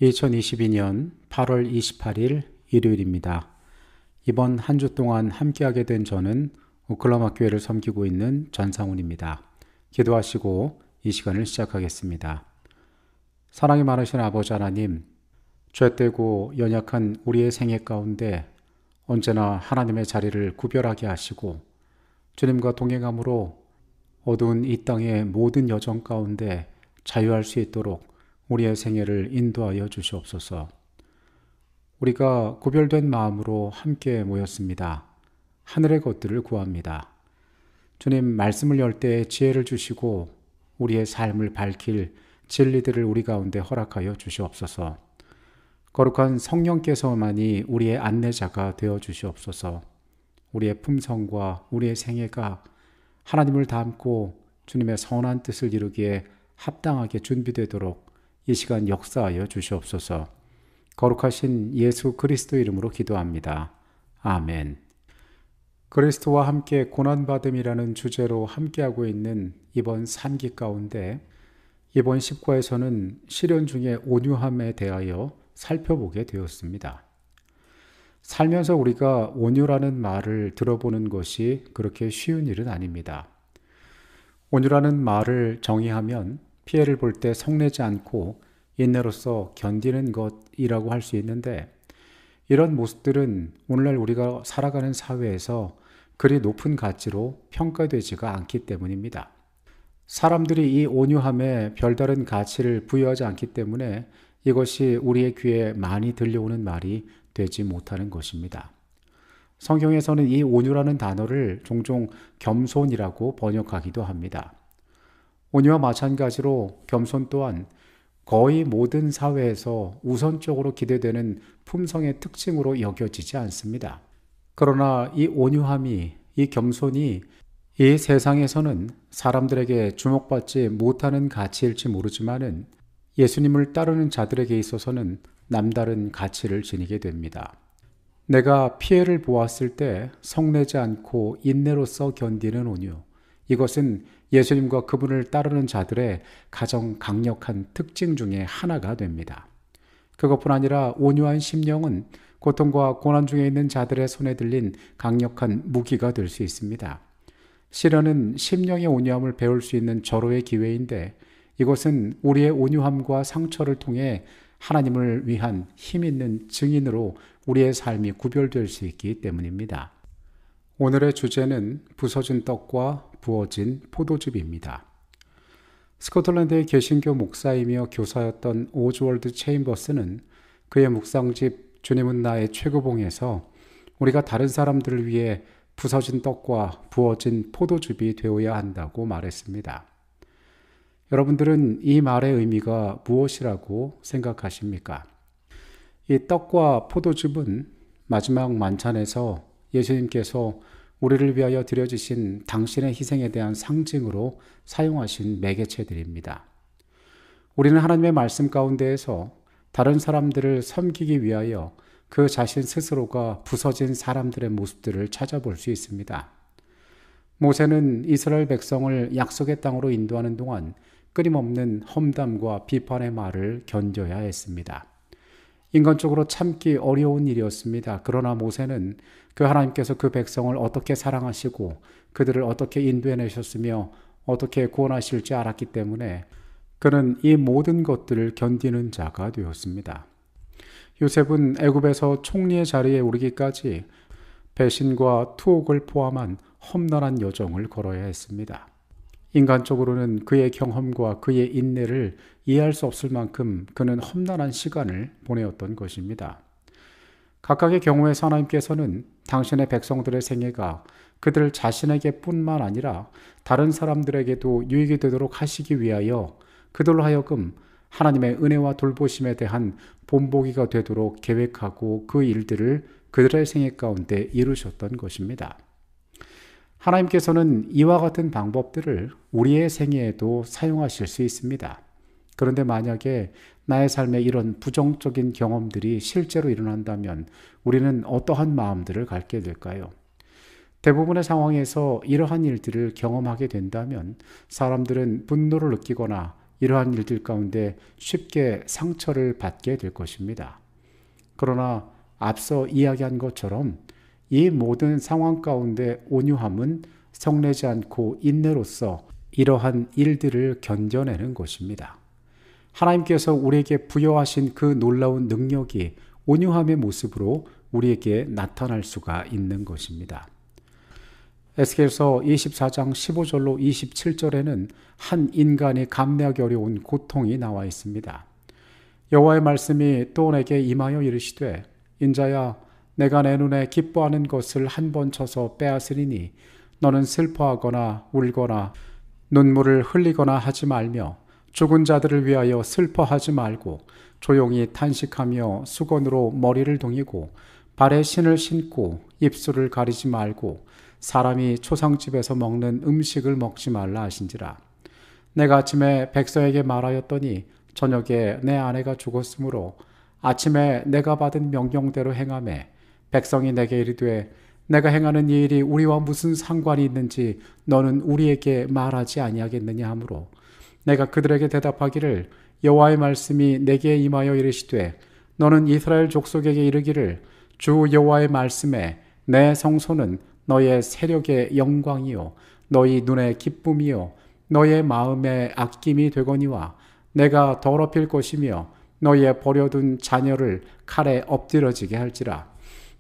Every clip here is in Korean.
2022년 8월 28일 일요일입니다. 이번 한 주 동안 함께하게 된 저는 오클라호마 교회를 섬기고 있는 전상훈입니다. 기도하시고 이 시간을 시작하겠습니다. 사랑이 많으신 아버지 하나님, 죄되고 연약한 우리의 생애 가운데 언제나 하나님의 자리를 구별하게 하시고 주님과 동행함으로 어두운 이 땅의 모든 여정 가운데 자유할 수 있도록 우리의 생애를 인도하여 주시옵소서. 우리가 구별된 마음으로 함께 모였습니다. 하늘의 것들을 구합니다. 주님, 말씀을 열 때 지혜를 주시고 우리의 삶을 밝힐 진리들을 우리 가운데 허락하여 주시옵소서. 거룩한 성령께서만이 우리의 안내자가 되어 주시옵소서. 우리의 품성과 우리의 생애가 하나님을 닮고 주님의 선한 뜻을 이루기에 합당하게 준비되도록 이 시간 역사하여 주시옵소서. 거룩하신 예수 그리스도 이름으로 기도합니다. 아멘. 그리스도와 함께 고난받음이라는 주제로 함께하고 있는 이번 3기 가운데 이번 10과에서는 시련 중에 온유함에 대하여 살펴보게 되었습니다. 살면서 우리가 온유라는 말을 들어보는 것이 그렇게 쉬운 일은 아닙니다. 온유라는 말을 정의하면 피해를 볼 때 성내지 않고 인내로서 견디는 것이라고 할 수 있는데, 이런 모습들은 오늘날 우리가 살아가는 사회에서 그리 높은 가치로 평가되지가 않기 때문입니다. 사람들이 이 온유함에 별다른 가치를 부여하지 않기 때문에 이것이 우리의 귀에 많이 들려오는 말이 되지 못하는 것입니다. 성경에서는 이 온유라는 단어를 종종 겸손이라고 번역하기도 합니다. 온유와 마찬가지로 겸손 또한 거의 모든 사회에서 우선적으로 기대되는 품성의 특징으로 여겨지지 않습니다. 그러나 이 온유함이, 이 겸손이 이 세상에서는 사람들에게 주목받지 못하는 가치일지 모르지만은 예수님을 따르는 자들에게 있어서는 남다른 가치를 지니게 됩니다. 내가 피해를 보았을 때 성내지 않고 인내로서 견디는 온유, 이것은 예수님과 그분을 따르는 자들의 가장 강력한 특징 중에 하나가 됩니다. 그것뿐 아니라 온유한 심령은 고통과 고난 중에 있는 자들의 손에 들린 강력한 무기가 될 수 있습니다. 시련은 심령의 온유함을 배울 수 있는 절호의 기회인데, 이것은 우리의 온유함과 상처를 통해 하나님을 위한 힘 있는 증인으로 우리의 삶이 구별될 수 있기 때문입니다. 오늘의 주제는 부서진 떡과 부어진 포도즙입니다. 스코틀랜드의 개신교 목사이며 교사였던 오즈월드 체인버스는 그의 묵상집 주님은 나의 최고봉에서 우리가 다른 사람들을 위해 부서진 떡과 부어진 포도즙이 되어야 한다고 말했습니다. 여러분들은 이 말의 의미가 무엇이라고 생각하십니까? 이 떡과 포도즙은 마지막 만찬에서 예수님께서 우리를 위하여 드려주신 당신의 희생에 대한 상징으로 사용하신 매개체들입니다. 우리는 하나님의 말씀 가운데에서 다른 사람들을 섬기기 위하여 그 자신 스스로가 부서진 사람들의 모습들을 찾아볼 수 있습니다. 모세는 이스라엘 백성을 약속의 땅으로 인도하는 동안 끊임없는 험담과 비판의 말을 견뎌야 했습니다. 인간적으로 참기 어려운 일이었습니다. 그러나 모세는 그 하나님께서 그 백성을 어떻게 사랑하시고 그들을 어떻게 인도해내셨으며 어떻게 구원하실지 알았기 때문에 그는 이 모든 것들을 견디는 자가 되었습니다. 요셉은 애굽에서 총리의 자리에 오르기까지 배신과 투옥을 포함한 험난한 여정을 걸어야 했습니다. 인간적으로는 그의 경험과 그의 인내를 이해할 수 없을 만큼 그는 험난한 시간을 보내었던 것입니다. 각각의 경우에서 하나님께서는 당신의 백성들의 생애가 그들 자신에게 뿐만 아니라 다른 사람들에게도 유익이 되도록 하시기 위하여 그들로 하여금 하나님의 은혜와 돌보심에 대한 본보기가 되도록 계획하고 그 일들을 그들의 생애 가운데 이루셨던 것입니다. 하나님께서는 이와 같은 방법들을 우리의 생애에도 사용하실 수 있습니다. 그런데 만약에 나의 삶에 이런 부정적인 경험들이 실제로 일어난다면 우리는 어떠한 마음들을 갖게 될까요? 대부분의 상황에서 이러한 일들을 경험하게 된다면 사람들은 분노를 느끼거나 이러한 일들 가운데 쉽게 상처를 받게 될 것입니다. 그러나 앞서 이야기한 것처럼 이 모든 상황 가운데 온유함은 성내지 않고 인내로서 이러한 일들을 견뎌내는 것입니다. 하나님께서 우리에게 부여하신 그 놀라운 능력이 온유함의 모습으로 우리에게 나타날 수가 있는 것입니다. 에스겔서 24장 15절로 27절에는 한 인간이 감내하기 어려운 고통이 나와 있습니다. 여호와의 말씀이 또 내게 임하여 이르시되 인자야 내가 내 눈에 기뻐하는 것을 한 번 쳐서 빼앗으리니 너는 슬퍼하거나 울거나 눈물을 흘리거나 하지 말며 죽은 자들을 위하여 슬퍼하지 말고 조용히 탄식하며 수건으로 머리를 동이고 발에 신을 신고 입술을 가리지 말고 사람이 초상집에서 먹는 음식을 먹지 말라 하신지라. 내가 아침에 백성에게 말하였더니 저녁에 내 아내가 죽었으므로 아침에 내가 받은 명령대로 행하매 백성이 내게 이르되 내가 행하는 이 일이 우리와 무슨 상관이 있는지 너는 우리에게 말하지 아니하겠느냐 하므로 내가 그들에게 대답하기를 여호와의 말씀이 내게 임하여 이르시되 너는 이스라엘 족속에게 이르기를 주 여호와의 말씀에 내 성소는 너의 세력의 영광이요 너희 눈의 기쁨이요 너의 마음의 아낌이 되거니와 내가 더럽힐 것이며 너희의 버려둔 자녀를 칼에 엎드러지게 할지라.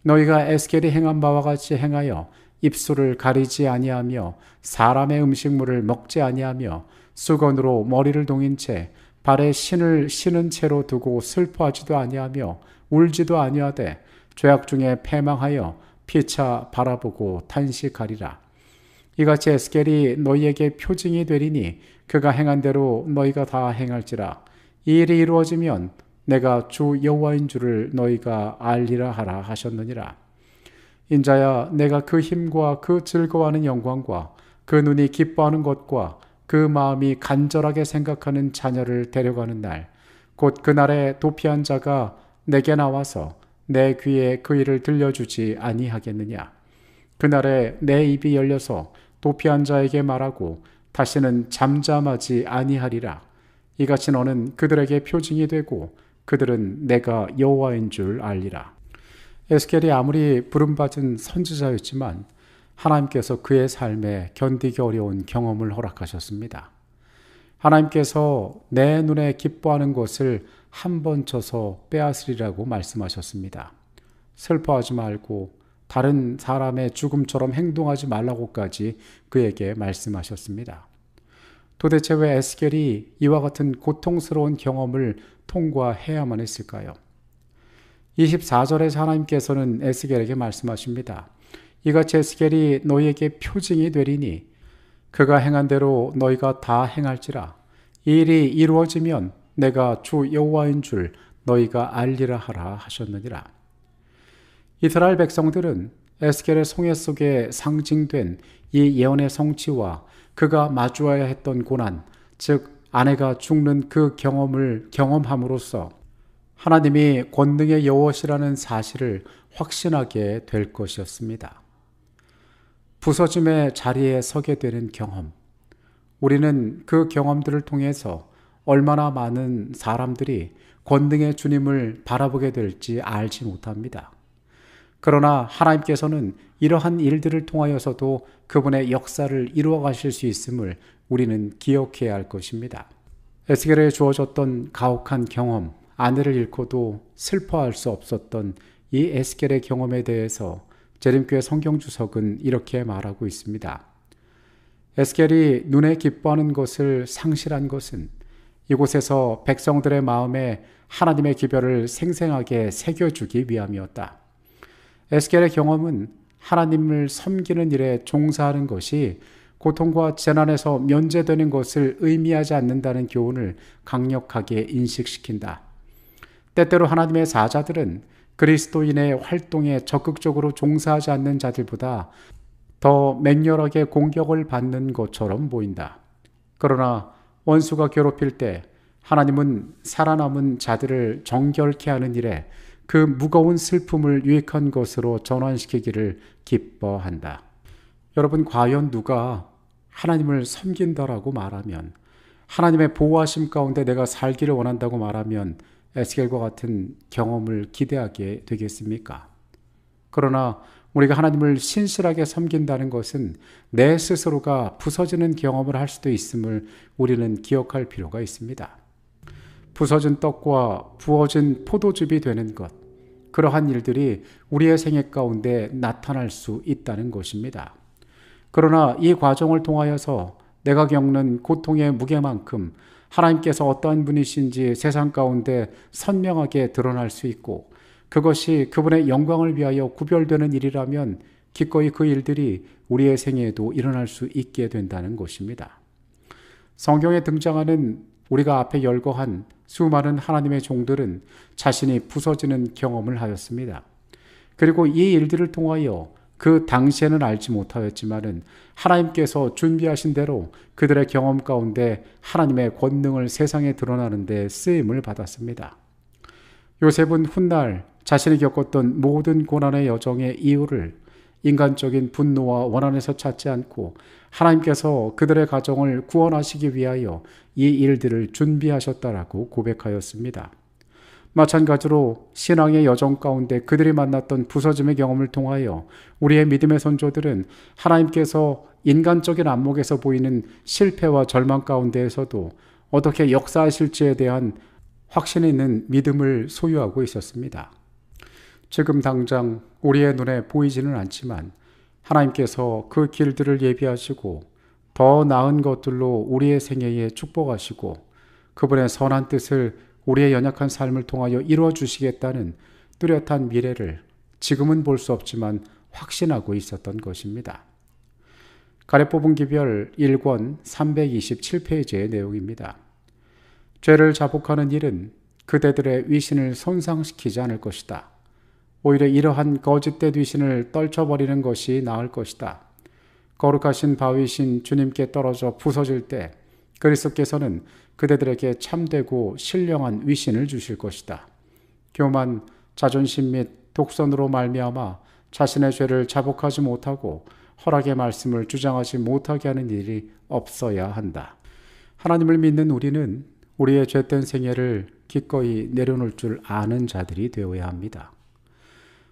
너희가 에스겔이 행한 바와 같이 행하여 입술을 가리지 아니하며 사람의 음식물을 먹지 아니하며 수건으로 머리를 동인 채 발에 신을 신은 채로 두고 슬퍼하지도 아니하며 울지도 아니하되 죄악 중에 패망하여 피차 바라보고 탄식하리라. 이같이 에스겔이 너희에게 표징이 되리니 그가 행한 대로 너희가 다 행할지라. 이 일이 이루어지면 내가 주 여호와인 줄을 너희가 알리라 하라 하셨느니라. 인자야 내가 그 힘과 그 즐거워하는 영광과 그 눈이 기뻐하는 것과 그 마음이 간절하게 생각하는 자녀를 데려가는 날 곧 그날에 도피한 자가 내게 나와서 내 귀에 그 일을 들려주지 아니하겠느냐. 그날에 내 입이 열려서 도피한 자에게 말하고 다시는 잠잠하지 아니하리라. 이같이 너는 그들에게 표징이 되고 그들은 내가 여호와인 줄 알리라. 에스겔이 아무리 부름받은 선지자였지만 하나님께서 그의 삶에 견디기 어려운 경험을 허락하셨습니다. 하나님께서 내 눈에 기뻐하는 것을 한 번 쳐서 빼앗으리라고 말씀하셨습니다. 슬퍼하지 말고 다른 사람의 죽음처럼 행동하지 말라고까지 그에게 말씀하셨습니다. 도대체 왜 에스겔이 이와 같은 고통스러운 경험을 통과해야만 했을까요? 24절에서 하나님께서는 에스겔에게 말씀하십니다. 이같이 에스겔이 너희에게 표징이 되리니 그가 행한 대로 너희가 다 행할지라. 이 일이 이루어지면 내가 주 여호와인 줄 너희가 알리라 하라 하셨느니라. 이스라엘 백성들은 에스겔의 송해 속에 상징된 이 예언의 성취와 그가 마주해야 했던 고난, 즉 아내가 죽는 그 경험을 경험함으로써 하나님이 권능의 여호와시라는 사실을 확신하게 될 것이었습니다. 부서짐의 자리에 서게 되는 경험, 우리는 그 경험들을 통해서 얼마나 많은 사람들이 권능의 주님을 바라보게 될지 알지 못합니다. 그러나 하나님께서는 이러한 일들을 통하여서도 그분의 역사를 이루어 가실 수 있음을 우리는 기억해야 할 것입니다. 에스겔에 주어졌던 가혹한 경험, 아내를 잃고도 슬퍼할 수 없었던 이 에스겔의 경험에 대해서 재림교회 성경주석은 이렇게 말하고 있습니다. 에스겔이 눈에 기뻐하는 것을 상실한 것은 이곳에서 백성들의 마음에 하나님의 기별을 생생하게 새겨주기 위함이었다. 에스겔의 경험은 하나님을 섬기는 일에 종사하는 것이 고통과 재난에서 면제되는 것을 의미하지 않는다는 교훈을 강력하게 인식시킨다. 때때로 하나님의 사자들은 그리스도인의 활동에 적극적으로 종사하지 않는 자들보다 더 맹렬하게 공격을 받는 것처럼 보인다. 그러나 원수가 괴롭힐 때 하나님은 살아남은 자들을 정결케 하는 일에 그 무거운 슬픔을 유익한 것으로 전환시키기를 기뻐한다. 여러분, 과연 누가 하나님을 섬긴다라고 말하면 하나님의 보호하심 가운데 내가 살기를 원한다고 말하면 에스겔과 같은 경험을 기대하게 되겠습니까? 그러나 우리가 하나님을 신실하게 섬긴다는 것은 내 스스로가 부서지는 경험을 할 수도 있음을 우리는 기억할 필요가 있습니다. 부서진 떡과 부어진 포도즙이 되는 것, 그러한 일들이 우리의 생애 가운데 나타날 수 있다는 것입니다. 그러나 이 과정을 통하여서 내가 겪는 고통의 무게만큼 하나님께서 어떠한 분이신지 세상 가운데 선명하게 드러날 수 있고, 그것이 그분의 영광을 위하여 구별되는 일이라면 기꺼이 그 일들이 우리의 생애에도 일어날 수 있게 된다는 것입니다. 성경에 등장하는 우리가 앞에 열거한 수많은 하나님의 종들은 자신이 부서지는 경험을 하였습니다. 그리고 이 일들을 통하여 그 당시에는 알지 못하였지만은 하나님께서 준비하신 대로 그들의 경험 가운데 하나님의 권능을 세상에 드러나는 데 쓰임을 받았습니다. 요셉은 훗날 자신이 겪었던 모든 고난의 여정의 이유를 인간적인 분노와 원한에서 찾지 않고 하나님께서 그들의 가정을 구원하시기 위하여 이 일들을 준비하셨다라고 고백하였습니다. 마찬가지로 신앙의 여정 가운데 그들이 만났던 부서짐의 경험을 통하여 우리의 믿음의 선조들은 하나님께서 인간적인 안목에서 보이는 실패와 절망 가운데에서도 어떻게 역사하실지에 대한 확신 있는 믿음을 소유하고 있었습니다. 지금 당장 우리의 눈에 보이지는 않지만 하나님께서 그 길들을 예비하시고 더 나은 것들로 우리의 생애에 축복하시고 그분의 선한 뜻을 우리의 연약한 삶을 통하여 이루어 주시겠다는 뚜렷한 미래를 지금은 볼 수 없지만 확신하고 있었던 것입니다. 가래 뽑은 기별 1권 327페이지의 내용입니다. 죄를 자복하는 일은 그대들의 위신을 손상시키지 않을 것이다. 오히려 이러한 거짓된 위신을 떨쳐버리는 것이 나을 것이다. 거룩하신 바위신 주님께 떨어져 부서질 때 그리스도께서는 그대들에게 참되고 신령한 위신을 주실 것이다. 교만, 자존심 및 독선으로 말미암아 자신의 죄를 자복하지 못하고 허락의 말씀을 주장하지 못하게 하는 일이 없어야 한다. 하나님을 믿는 우리는 우리의 죄된 생애를 기꺼이 내려놓을 줄 아는 자들이 되어야 합니다.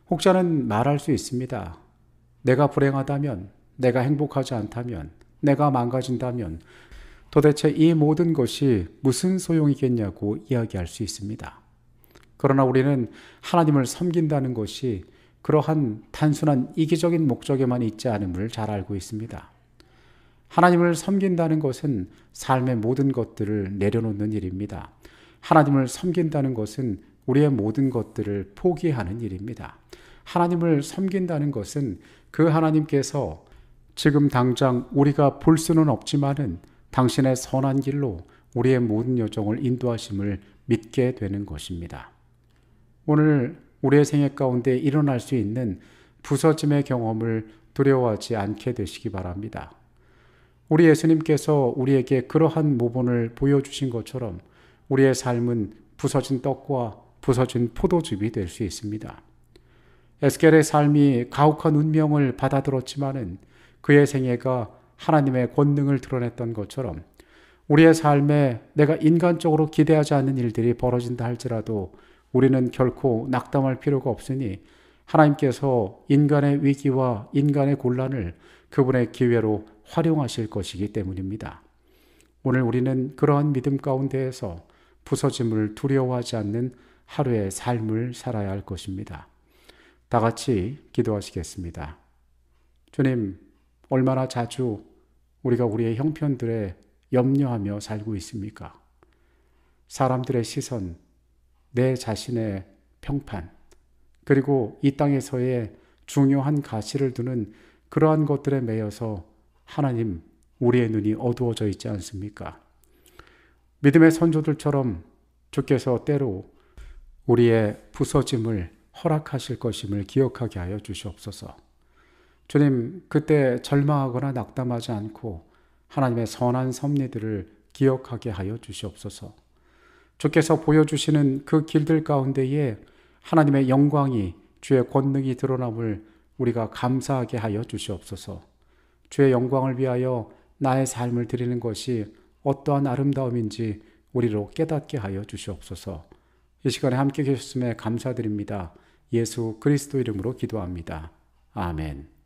혹자는 말할 수 있습니다. 내가 불행하다면, 내가 행복하지 않다면, 내가 망가진다면 도대체 이 모든 것이 무슨 소용이겠냐고 이야기할 수 있습니다. 그러나 우리는 하나님을 섬긴다는 것이 그러한 단순한 이기적인 목적에만 있지 않음을 잘 알고 있습니다. 하나님을 섬긴다는 것은 삶의 모든 것들을 내려놓는 일입니다. 하나님을 섬긴다는 것은 우리의 모든 것들을 포기하는 일입니다. 하나님을 섬긴다는 것은 그 하나님께서 지금 당장 우리가 볼 수는 없지만은 당신의 선한 길로 우리의 모든 여정을 인도하심을 믿게 되는 것입니다. 오늘 우리의 생애 가운데 일어날 수 있는 부서짐의 경험을 두려워하지 않게 되시기 바랍니다. 우리 예수님께서 우리에게 그러한 모본을 보여주신 것처럼 우리의 삶은 부서진 떡과 부서진 포도즙이 될 수 있습니다. 에스겔의 삶이 가혹한 운명을 받아들었지만은 그의 생애가 하나님의 권능을 드러냈던 것처럼 우리의 삶에 내가 인간적으로 기대하지 않는 일들이 벌어진다 할지라도 우리는 결코 낙담할 필요가 없으니 하나님께서 인간의 위기와 인간의 곤란을 그분의 기회로 활용하실 것이기 때문입니다. 오늘 우리는 그러한 믿음 가운데에서 부서짐을 두려워하지 않는 하루의 삶을 살아야 할 것입니다. 다 같이 기도하시겠습니다. 주님, 얼마나 자주 우리가 우리의 형편들에 염려하며 살고 있습니까? 사람들의 시선, 내 자신의 평판, 그리고 이 땅에서의 중요한 가치를 두는 그러한 것들에 매여서 하나님, 우리의 눈이 어두워져 있지 않습니까? 믿음의 선조들처럼 주께서 때로 우리의 부서짐을 허락하실 것임을 기억하게 하여 주시옵소서. 주님, 그때 절망하거나 낙담하지 않고 하나님의 선한 섭리들을 기억하게 하여 주시옵소서. 주께서 보여주시는 그 길들 가운데에 하나님의 영광이, 주의 권능이 드러남을 우리가 감사하게 하여 주시옵소서. 주의 영광을 위하여 나의 삶을 드리는 것이 어떠한 아름다움인지 우리로 깨닫게 하여 주시옵소서. 이 시간에 함께 계셨음에 감사드립니다. 예수 그리스도 이름으로 기도합니다. 아멘.